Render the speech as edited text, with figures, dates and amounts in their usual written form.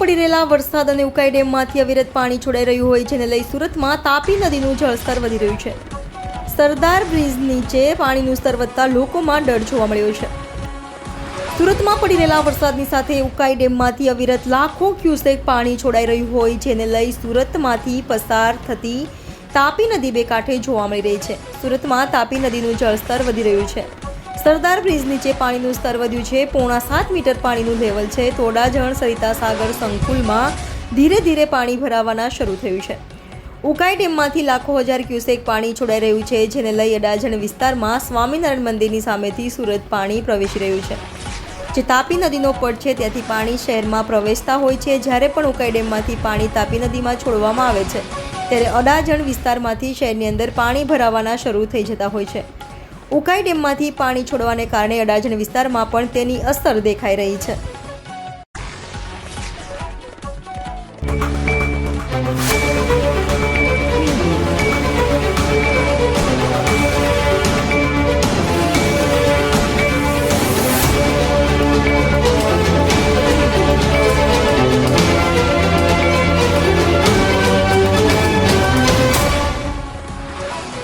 પડી રહેલા વરસાદ અને ઉકાઈ ડેમમાંથી અવિરત પાણી છોડાઈ રહ્યું હોય જેને લઈ સુરતમાં તાપી નદીનું જળસ્તર વધી રહ્યું છે। સરદાર બ્રિજ નીચે પાણીનું સ્તર વધતા લોકોમાં ડર જોવા મળ્યો છે। સુરતમાં પડી રહેલા વરસાદની સાથે ઉકાઈ ડેમમાંથી અવિરત લાખો ક્યુસેક પાણી છોડાઈ રહ્યું હોય જેને લઈ સુરતમાંથી પસાર થતી તાપી નદી બે કાંઠે જોવા મળી રહી છે। સુરતમાં તાપી નદીનું જળસ્તર વધી રહ્યું છે। સરદાર બ્રિજ નીચે પાણીનું સ્તર વધ્યું છે। 7.5 મીટર પાણીનું લેવલ છે। તો અડાજણ સરિતા સાગર સંકુલમાં ધીરે ધીરે પાણી ભરાવાના શરૂ થયું છે। ઉકાઈ ડેમમાંથી લાખો હજાર ક્યુસેક પાણી છોડાઈ રહ્યું છે જેને લઈ અડાજણ વિસ્તારમાં સ્વામિનારાયણ મંદિરની સામેથી સુરત પાણી પ્રવેશી રહ્યું છે। જે તાપી નદીનો પટ છે ત્યાંથી પાણી શહેરમાં પ્રવેશતા હોય છે। જ્યારે પણ ઉકાઈ ડેમમાંથી પાણી તાપી નદીમાં છોડવામાં આવે છે ત્યારે અડાજણ વિસ્તારમાંથી શહેરની અંદર પાણી ભરાવાના શરૂ થઈ જતા હોય છે। ઉકાઈ ડેમમાંથી પાણી છોડવાને કારણે અડાજણ વિસ્તારમાં પણ તેની અસર દેખાઈ રહી છે।